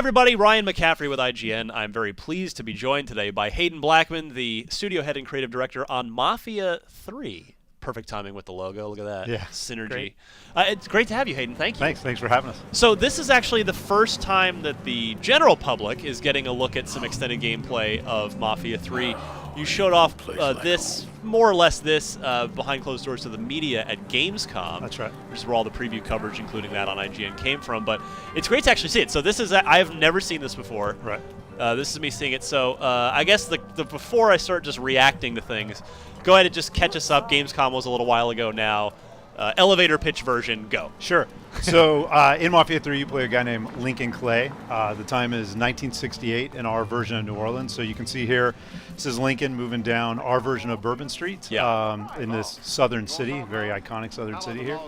everybody, Ryan McCaffrey with IGN. I'm very pleased to be joined today by Hayden Blackman, the studio head and creative director on Mafia 3. Perfect timing with the logo. Look at that. Yeah. Synergy. It's great to have you, Hayden. Thank you. Thanks for having us. So this is actually the first time that the general public is getting a look at some extended gameplay of Mafia 3. You showed off more or less this, behind closed doors to the media at Gamescom. That's right. Which is where all the preview coverage, including that on IGN, came from. But it's great to actually see it. So this is, I have never seen this before. Right. This is me seeing it. So I guess the before I start just reacting to things, go ahead and just catch us up. Gamescom was a little while ago now. Elevator pitch version, go. Sure. So in Mafia 3, you play a guy named Lincoln Clay. The time is 1968 in our version of New Orleans. So you can see here, this is Lincoln moving down our version of Bourbon Street in this southern city, very iconic southern city here.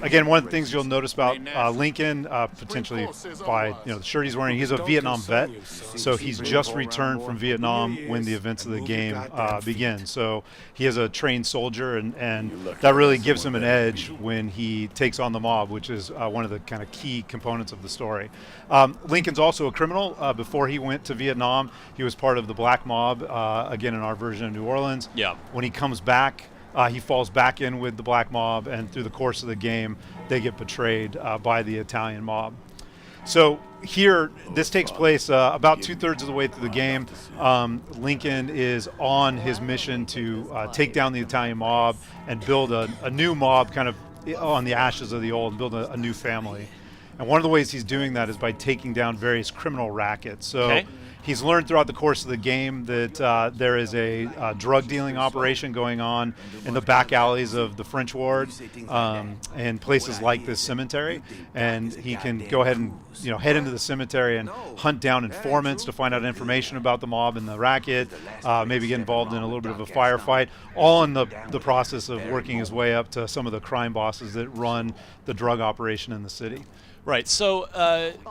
Again, one of the things you'll notice about Lincoln, potentially by the shirt he's wearing, he's a Vietnam vet. So he's just returned from Vietnam when the events of the game begin. So he is a trained soldier, and that really gives him an edge when he takes on the mob, which is one of the kind of key components of the story. Lincoln's also a criminal. Before he went to Vietnam, he was part of the Black Mob, again in our version of New Orleans. Yeah. When he comes back, he falls back in with the Black Mob, and through the course of the game, they get betrayed by the Italian mob. So here, this takes place about 2/3 of the way through the game. Lincoln is on his mission to take down the Italian mob and build a new mob kind of on the ashes of the old, and build a new family. And one of the ways he's doing that is by taking down various criminal rackets. So he's learned throughout the course of the game that there is a drug dealing operation going on in the back alleys of the French Ward and places like this cemetery. And he can go ahead and head into the cemetery and hunt down informants to find out information about the mob and the racket, maybe get involved in a little bit of a firefight, all in the process of working his way up to some of the crime bosses that run the drug operation in the city. Right. So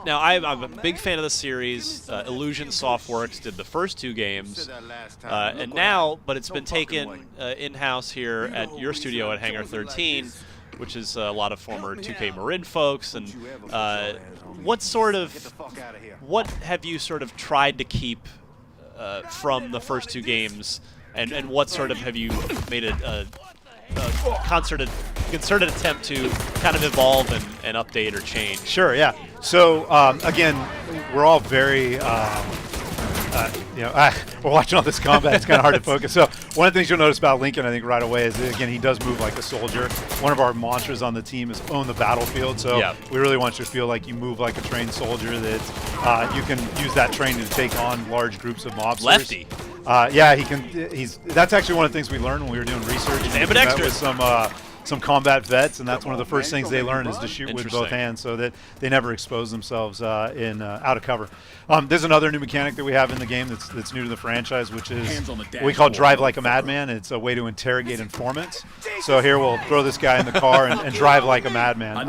now I'm a big fan of the series. Illusion Softworks did the first 2 games, and now, but it's been taken in-house here at your studio at Hangar 13, which is a lot of former 2K Marin folks. And what have you sort of tried to keep from the first 2 games, and what sort of have you made a concerted attempt to kind of evolve and update or change? Sure, yeah. So again, we're all very, we're watching all this combat. It's kind of hard to focus. So one of the things you'll notice about Lincoln, I think, right away is that, again, he does move like a soldier. One of our mantras on the team is own the battlefield. So we really want you to feel like you move like a trained soldier, that you can use that training to take on large groups of mobsters. Lefty. Yeah, he can. That's actually one of the things we learned when we were doing research. He's ambidextrous. With some combat vets, and that's one of the first things they learn is to shoot with both hands, so that they never expose themselves out of cover. There's another new mechanic that we have in the game that's new to the franchise, which is what we call drive like a madman. It's a way to interrogate informants. So here we'll throw this guy in the car and drive like a madman.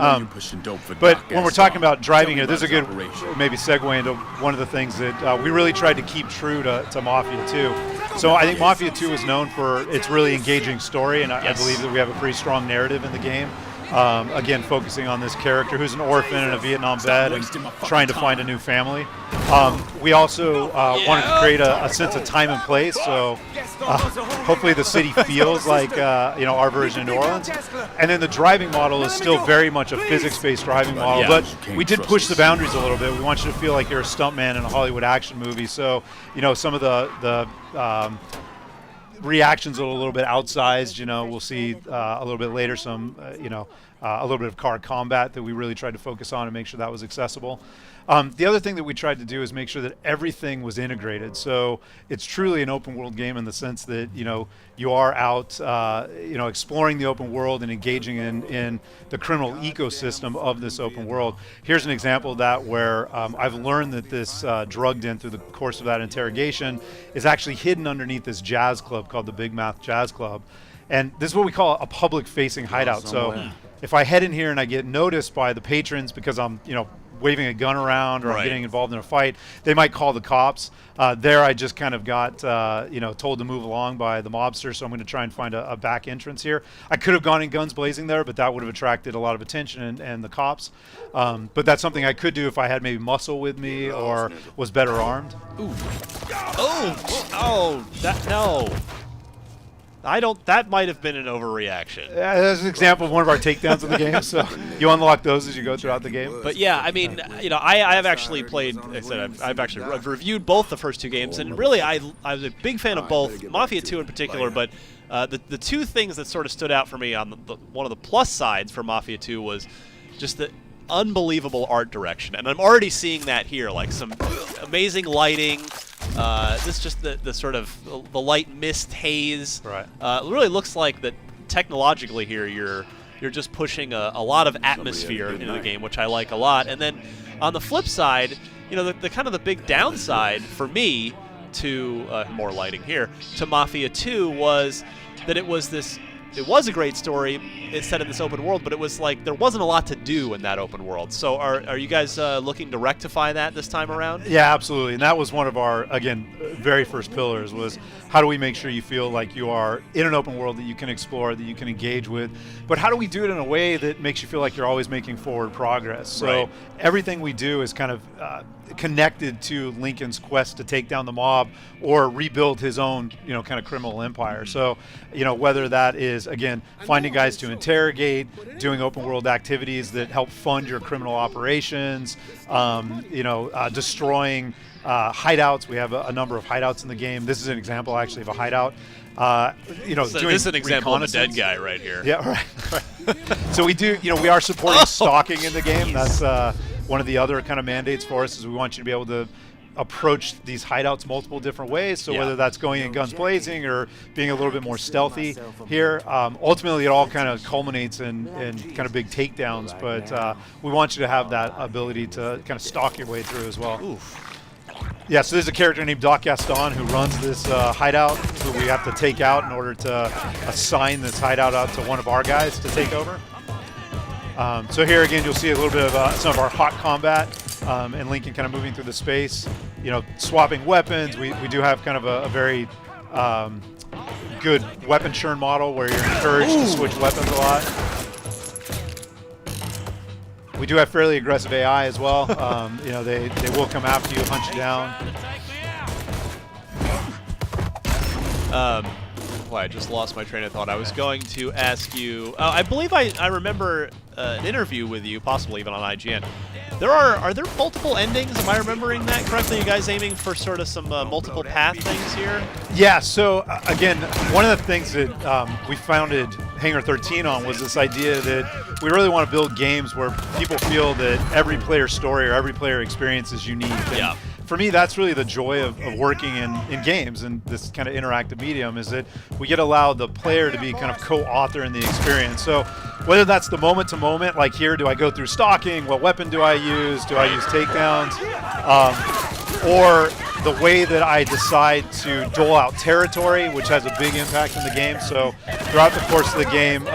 But when we're talking about driving here, there's a good maybe segue into one of the things that we really tried to keep true to Mafia 2. So I think Mafia 2 is known for its really engaging story, and I believe that we have a pretty strong narrative in the game. Again, focusing on this character who's an orphan and a Vietnam vet and trying to find a new family. We also wanted to create a sense of time and place, so hopefully the city feels like our version of New Orleans. And then the driving model is still very much a physics-based driving model, but we did push the boundaries a little bit. We want you to feel like you're a stuntman in a Hollywood action movie. So some of the reactions are a little bit outsized. We'll see a little bit later some a little bit of car combat that we really tried to focus on and make sure that was accessible. The other thing that we tried to do is make sure that everything was integrated. So it's truly an open world game in the sense that you are out exploring the open world and engaging in the criminal ecosystem of this open world. Here's an example of that where I've learned that this drug den through the course of that interrogation is actually hidden underneath this jazz club called the Big Mouth Jazz Club. And this is what we call a public facing hideout. So if I head in here and I get noticed by the patrons because I'm waving a gun around or I'm getting involved in a fight, they might call the cops. There I just kind of got told to move along by the mobster, so I'm going to try and find a back entrance here. I could have gone in guns blazing there, but that would have attracted a lot of attention and the cops. But that's something I could do if I had maybe muscle with me or was better armed. Ooh. Oh, no. That might have been an overreaction. That's an example of one of our takedowns of the game. So you unlock those as you go throughout the game. But yeah, I mean, I have actually played. Like I said, I've reviewed both the first 2 games, and really, I was a big fan of both, Mafia 2 in particular. But the 2 things that sort of stood out for me on one of the plus sides for Mafia 2 was just the unbelievable art direction, and I'm already seeing that here, like some amazing lighting. This just the sort of the light mist haze. Right. It really looks like that technologically here you're just pushing a lot of atmosphere into the game, which I like a lot. And then on the flip side, the kind of the big downside for me to more lighting here to Mafia 2 was that it was a great story. It's set in this open world, but it was like there wasn't a lot to do in that open world. So are you guys looking to rectify that this time around? Yeah, absolutely. And that was one of our, again, very first pillars was how do we make sure you feel like you are in an open world that you can explore, that you can engage with, but how do we do it in a way that makes you feel like you're always making forward progress? So everything we do is kind of connected to Lincoln's quest to take down the mob or rebuild his own, kind of criminal empire. So, whether that is, again, finding guys to interrogate, doing open world activities that help fund your criminal operations, destroying hideouts. We have a number of hideouts in the game. This is an example, actually, of a hideout. So this is an example of a dead guy right here. Yeah, right. So we do, we are supporting stalking in the game. That's one of the other kind of mandates for us is we want you to be able to approach these hideouts multiple different ways. So whether that's going in guns blazing or being a little bit more stealthy here, ultimately it all kind of culminates in kind of big takedowns. But we want you to have that ability to kind of stalk your way through as well. Oof. Yeah, so there's a character named Doc Gaston who runs this hideout who we have to take out in order to assign this hideout out to one of our guys to take over. So here again, you'll see a little bit of some of our hot combat and Lincoln kind of moving through the space, swapping weapons. We do have kind of a very good weapon churn model where you're encouraged to switch weapons a lot. We do have fairly aggressive AI as well. They will come after you, hunt you down. I just lost my train of thought. I was going to ask you. I believe I remember an interview with you, possibly even on IGN. Are there multiple endings? Am I remembering that correctly? You guys aiming for sort of some multiple path things here? Yeah. So again, one of the things that we founded Hangar 13 on was this idea that we really want to build games where people feel that every player story or every player experience is unique. And for me, that's really the joy of working in games and this kind of interactive medium is that we get to allow the player to be kind of co-author in the experience. So whether that's the moment-to-moment, like here, do I go through stalking? What weapon do I use? Do I use takedowns? Or the way that I decide to dole out territory, which has a big impact in the game. So throughout the course of the game,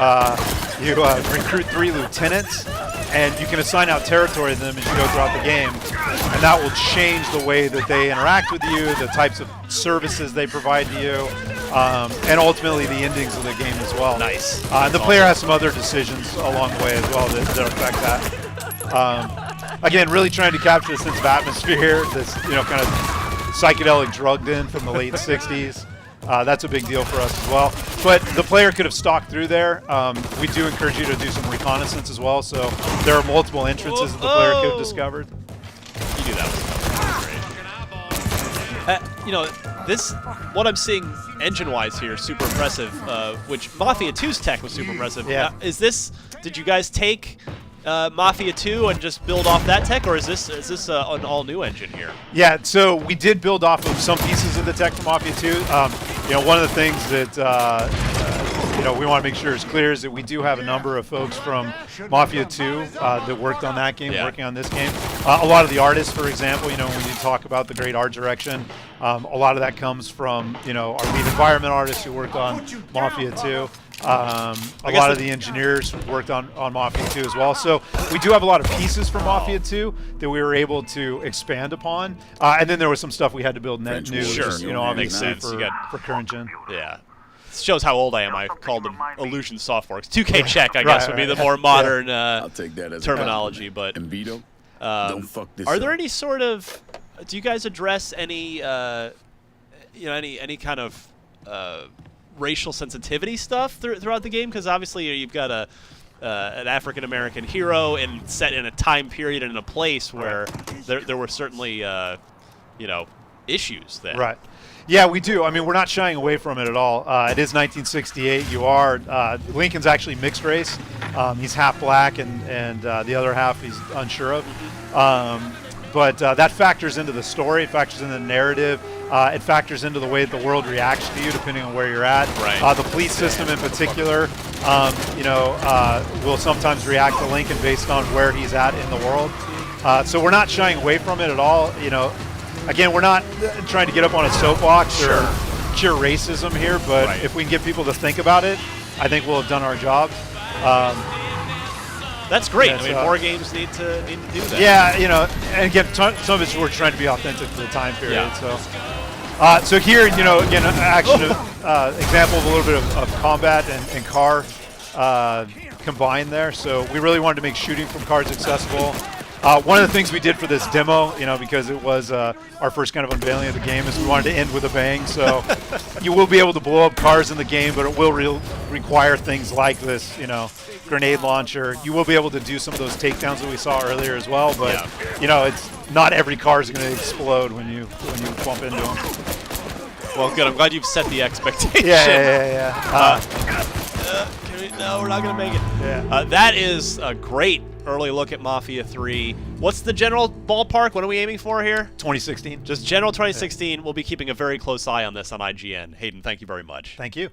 you recruit 3 lieutenants, and you can assign out territory to them as you go throughout the game. And that will change the way that they interact with you, the types of services they provide to you, and ultimately the endings of the game as well. Nice. The player has some other decisions along the way as well that affect that. Again, really trying to capture the sense of atmosphere, this kind of psychedelic drugged in from the late 60s. That's a big deal for us as well. But the player could have stalked through there. We do encourage you to do some reconnaissance as well. So there are multiple entrances that the player could have discovered. You do that what I'm seeing engine-wise here, super impressive. Which Mafia 2's tech was super impressive. Yeah. Did you guys take Mafia 2 and just build off that tech, or is this an all-new engine here? Yeah, so we did build off of some pieces of the tech from Mafia 2. One of the things that we want to make sure is clear is that we do have a number of folks from Mafia 2 that worked on that game, working on this game. A lot of the artists, for example, when you talk about the great art direction, a lot of that comes from our lead environment artists who worked on Mafia 2. A lot of the engineers worked on Mafia 2 as well. So we do have a lot of pieces for Mafia 2 that we were able to expand upon. And then there was some stuff we had to build net new, Sure. you know, obviously Makes sense. for current gen. Yeah. This shows how old I am. I called them Illusion Softworks. 2K Check, I guess, would be the more modern I'll take that as terminology. But and Vito, don't fuck this are there up. any sort of? Do you guys address any, any kind of racial sensitivity stuff throughout the game? Because obviously you've got an African American hero and set in a time period and in a place where there were certainly issues there. Right. Yeah, we do. I mean, we're not shying away from it at all. It is 1968. You are Lincoln's actually mixed race. He's half black and the other half he's unsure of. But that factors into the story. It factors into the narrative. It factors into the way that the world reacts to you, depending on where you're at. Right. The police system, in particular, will sometimes react to Lincoln based on where he's at in the world. So we're not shying away from it at all. Again, we're not trying to get up on a soapbox or cure racism here, but if we can get people to think about it, I think we'll have done our job. That's great. I mean, more games need to do that. Yeah, and again, some of it's we're trying to be authentic to the time period. Yeah. So here, again, action example of a little bit of combat and car combined there. So we really wanted to make shooting from cars accessible. One of the things we did for this demo, because it was our first kind of unveiling of the game, is we wanted to end with a bang. So you will be able to blow up cars in the game, but it will require things like this, grenade launcher. You will be able to do some of those takedowns that we saw earlier as well, but it's not every car is going to explode when you bump into them. Well, good. I'm glad you've set the expectation. Yeah. No, we're not going to make it. Yeah. That is a great early look at Mafia 3. What's the general ballpark? What are we aiming for here? 2016. Just general 2016. We'll be keeping a very close eye on this on IGN. Hayden, thank you very much. Thank you.